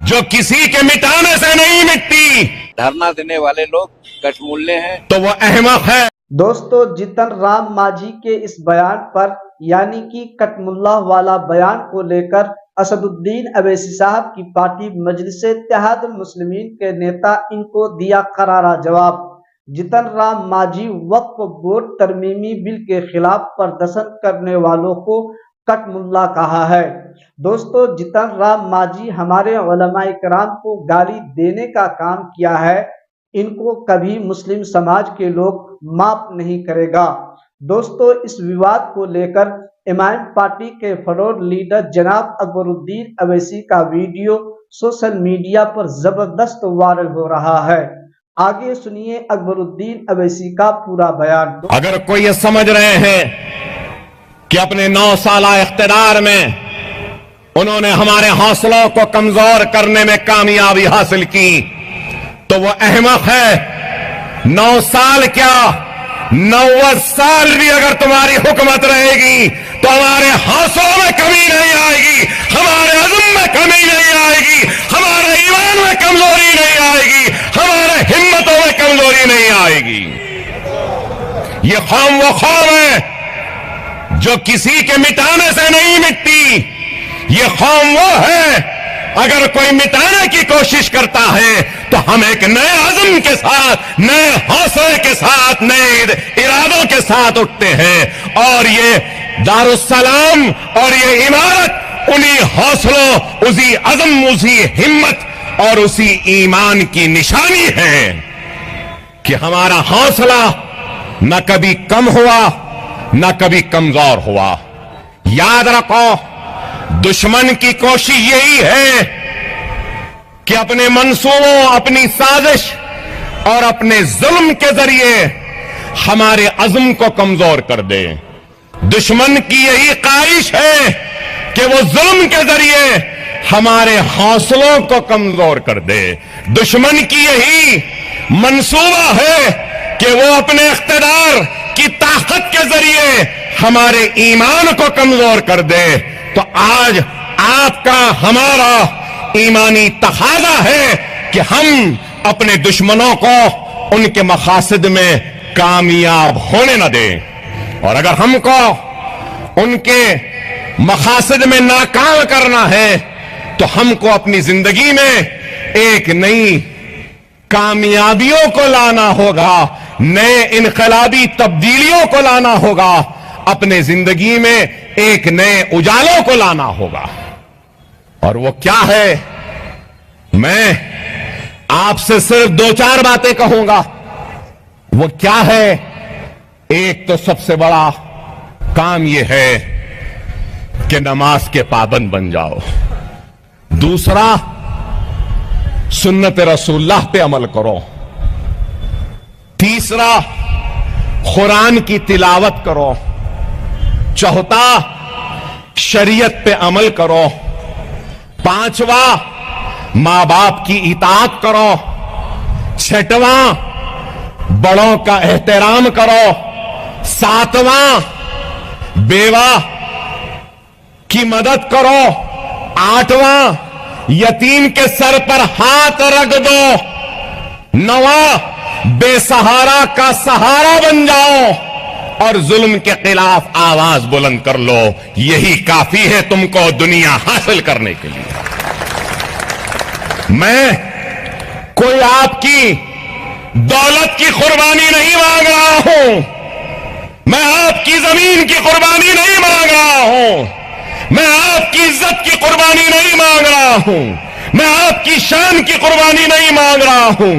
जो किसी के मिटाने से नहीं मिटती। धरना देने वाले लोग कठमुल्ले हैं तो वो अहमक है। दोस्तों, जीतन राम मांझी के इस बयान पर यानी कि कटमुल्ला वाला बयान को लेकर असदुद्दीन अवैसी साहब की पार्टी मजलिस-ए-इत्तेहादुल मुस्लिमीन के नेता इनको दिया करारा जवाब। जीतन राम मांझी वक्फ बोर्ड तरमीमी बिल के खिलाफ प्रदर्शन करने वालों को कटमुल्ला कहा है। दोस्तों, जीतन राम मांझी हमारे उलमाए किराम को गाली देने का काम किया है, इनको कभी मुस्लिम समाज के लोग माफ नहीं करेगा। दोस्तों, इस विवाद को लेकर इमाम पार्टी के फरोर लीडर जनाब अकबरुद्दीन अवैसी का वीडियो सोशल मीडिया पर जबरदस्त वायरल हो रहा है। आगे सुनिए अकबरुद्दीन अवैसी का पूरा बयान। अगर कोई ये समझ रहे हैं कि अपने 9 साला इख्तिदार में उन्होंने हमारे हौसलों को कमजोर करने में कामयाबी हासिल की, तो वो अहमक है। 9 साल क्या, 90 साल भी अगर तुम्हारी हुकूमत रहेगी तो हमारे हौसलों में कमी नहीं आएगी, हमारे अज़्म में कमी नहीं आएगी, हमारे ईमान में कमजोरी नहीं आएगी, हमारे हिम्मतों में कमजोरी नहीं आएगी। ये कौम वो कौम है जो किसी के मिटाने से नहीं मिटती। ये कौम वो है, अगर कोई मिटाने की कोशिश करता है तो हम एक नए अज़्म के साथ, नए हौसले के साथ, नए इरादों के साथ उठते हैं। और ये दारुस्सलाम और ये इमारत उन्हीं हौसलों, उसी अज़्म, उसी हिम्मत और उसी ईमान की निशानी है कि हमारा हौसला न कभी कम हुआ, न कभी कमजोर हुआ। याद रखो, दुश्मन की कोशिश यही है कि अपने मंसूबों, अपनी साजिश और अपने जुल्म के जरिए हमारे अज़्म को कमजोर कर दे। दुश्मन की यही ख्वाहिश है कि वो जुल्म के जरिए हमारे हौसलों को कमजोर कर दे। दुश्मन की यही मंसूबा है कि वो अपने इख्तिदार की ताकत के जरिए हमारे ईमान को कमजोर कर दे। तो आज आपका, हमारा ईमानी तकाज़ा है कि हम अपने दुश्मनों को उनके मकासद में कामयाब होने न दें। और अगर हमको उनके मकासद में नाकाम करना है तो हमको अपनी जिंदगी में एक नई कामयाबियों को लाना होगा, नए इनकलाबी तब्दीलियों को लाना होगा, अपने जिंदगी में एक नए उजालों को लाना होगा। और वो क्या है, मैं आपसे सिर्फ 2-4 बातें कहूंगा। वो क्या है? एक तो सबसे बड़ा काम यह है कि नमाज के पाबंद बन जाओ। दूसरा, सुन्नत रसूलुल्लाह पे अमल करो। तीसरा, कुरान की तिलावत करो। चौथा, शरीयत पे अमल करो। पांचवा, मां बाप की इताअत करो। छठवां, बड़ों का एहतराम करो। सातवां, बेवा की मदद करो। आठवां, यतीम के सर पर हाथ रख दो। नवां, बेसहारा का सहारा बन जाओ और जुल्म के खिलाफ आवाज बुलंद कर लो। यही काफी है तुमको दुनिया हासिल करने के लिए। मैं कोई आपकी दौलत की कुर्बानी नहीं मांग रहा हूं, मैं आपकी जमीन की कुर्बानी नहीं मांग रहा हूं, मैं आपकी इज्जत की कुर्बानी नहीं मांग रहा हूं, मैं आपकी शान की कुर्बानी नहीं मांग रहा हूं।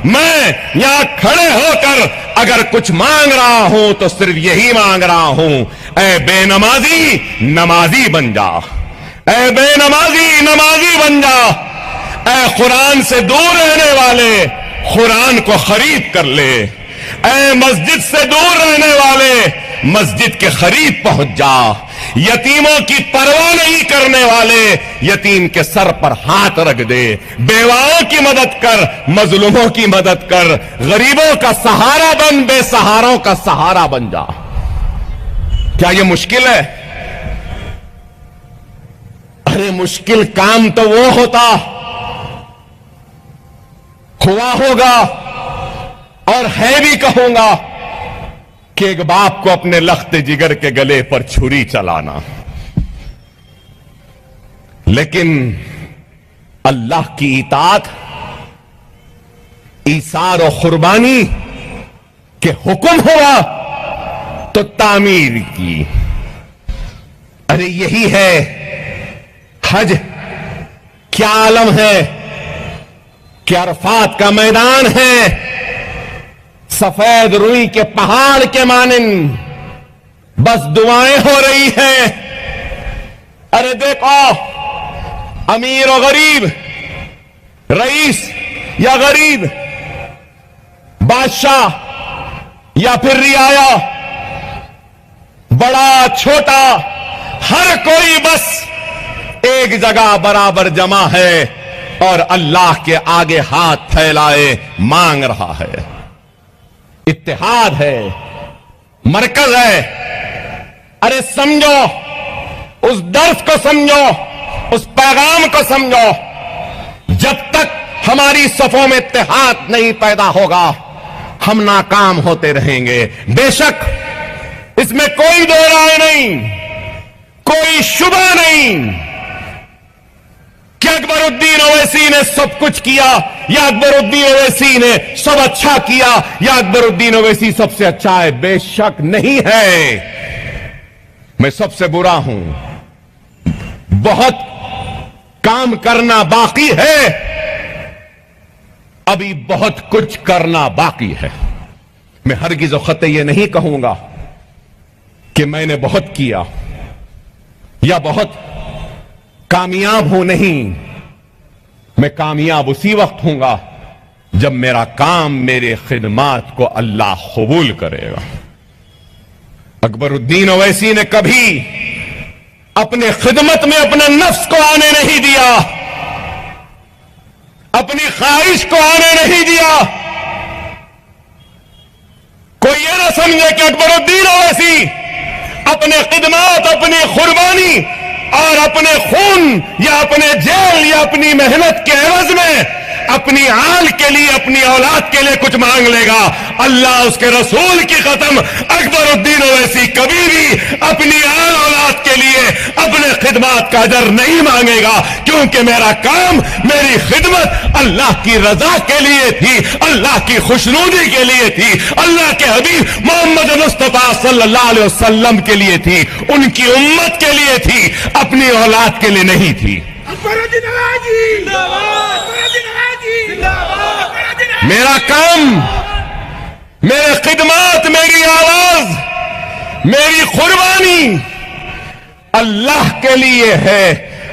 मैं यहां खड़े होकर अगर कुछ मांग रहा हूं तो सिर्फ यही मांग रहा हूं, ऐ बेनमाजी नमाजी बन जा, ऐ बेनमाजी नमाजी बन जा, ऐ कुरान से दूर रहने वाले कुरान को खरीद कर ले, ऐ मस्जिद से दूर रहने वाले मस्जिद के करीब पहुंच जा, यतीमों की परवाह नहीं करने वाले यतीम के सर पर हाथ रख दे, बेवाओं की मदद कर, मजलूमों की मदद कर, गरीबों का सहारा बन, बेसहारों का सहारा बन जा। क्या यह मुश्किल है? अरे मुश्किल काम तो वो होता हुआ होगा और है भी कहूंगा कि एक बाप को अपने लख्त जिगर के गले पर छुरी चलाना, लेकिन अल्लाह की इताअत, ईसार और कुर्बानी के हुक्म हुआ तो तामीर की। अरे यही है हज, क्या आलम है, क्या अरफात का मैदान है, सफेद रुई के पहाड़ के मानिंद बस दुआएं हो रही हैं। अरे देखो, अमीर और गरीब, रईस या गरीब, बादशाह या फिर रियाया, बड़ा छोटा, हर कोई बस एक जगह बराबर जमा है और अल्लाह के आगे हाथ फैलाए मांग रहा है। इत्तेहाद है, मरकज है। अरे समझो, उस दर्स को समझो, उस पैगाम को समझो। जब तक हमारी सफों में इत्तेहाद नहीं पैदा होगा, हम नाकाम होते रहेंगे। बेशक इसमें कोई दो राय नहीं, कोई शुबा नहीं कि अकबरुद्दीन ओवैसी ने सब कुछ किया या अकबरुद्दीन ओवैसी ने सब अच्छा किया या अकबरुद्दीन ओवैसी सबसे अच्छा है। बेशक नहीं है, मैं सबसे बुरा हूं। बहुत काम करना बाकी है, अभी बहुत कुछ करना बाकी है। मैं हरगिज़ ख़त्ते ये नहीं कहूंगा कि मैंने बहुत किया या बहुत कामयाब हूं, नहीं। मैं कामयाब उसी वक्त हूंगा जब मेरा काम, मेरे खिदमात को अल्लाह कबूल करेगा। अकबरुद्दीन ओवैसी ने कभी अपने खिदमत में अपने नफ्स को आने नहीं दिया, अपनी ख्वाहिश को आने नहीं दिया। कोई ये ना समझे कि अकबरुद्दीन ओवैसी अपने खिदमत, अपनी कुर्बानी और अपने खून या अपने जेल या अपनी मेहनत के एवज में अपनी आल के लिए, अपनी औलाद के लिए कुछ मांग लेगा। अल्लाह, उसके रसूल की कसम, अकबरुद्दीन ओवैसी कभी भी अपनी आल औलाद के लिए अपने खिदमत का अजर नहीं मांगेगा, क्योंकि मेरा काम, मेरी खिदमत अल्लाह की रजा के लिए थी, अल्लाह की खुशनूदी के लिए थी, अल्लाह के हबीब मोहम्मद मुस्तफा सल्लल्लाहु अलैहि वसल्लम के लिए थी, उनकी उम्मत के लिए थी, अपनी औलाद के लिए नहीं थी। मेरा काम, मेरे खिदमत, मेरी आवाज, मेरी कुर्बानी अल्लाह के लिए है,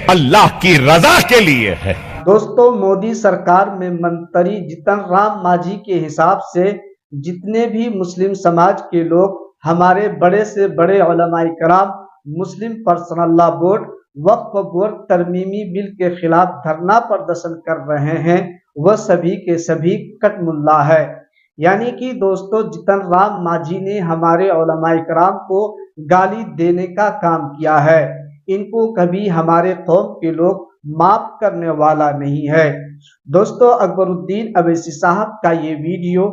अल्लाह की रजा के लिए है। दोस्तों, मोदी सरकार में मंत्री जीतन राम मांझी के हिसाब से जितने भी मुस्लिम समाज के लोग हमारे बड़े से बड़े उलमाए कराम, मुस्लिम पर्सनल लॉ बोर्ड, वक्फ बोर्ड तरमीमी बिल के खिलाफ धरना प्रदर्शन कर रहे हैं, वह सभी के सभी कटमुल्ला है। यानी कि दोस्तों, जीतन राम मांझी ने हमारे उलमाए कराम को गाली देने का काम किया है। इनको कभी हमारे कौम के लोग माफ करने वाला नहीं है। दोस्तों, अकबरुद्दीन अवैसी साहब का ये वीडियो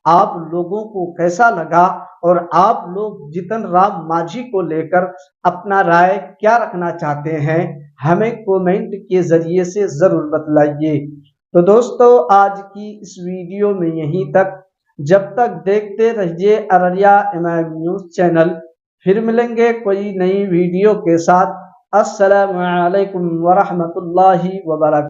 आप लोगों को कैसा लगा और आप लोग जीतन राम मांझी को लेकर अपना राय क्या रखना चाहते हैं, हमें कमेंट के जरिए से जरूर बतलाइए। तो दोस्तों, आज की इस वीडियो में यहीं तक। जब तक देखते रहिए अररिया इमाम न्यूज चैनल। फिर मिलेंगे कोई नई वीडियो के साथ। अस्सलामु अलैकुम वरहमतुल्लाहि वबरकातुहू।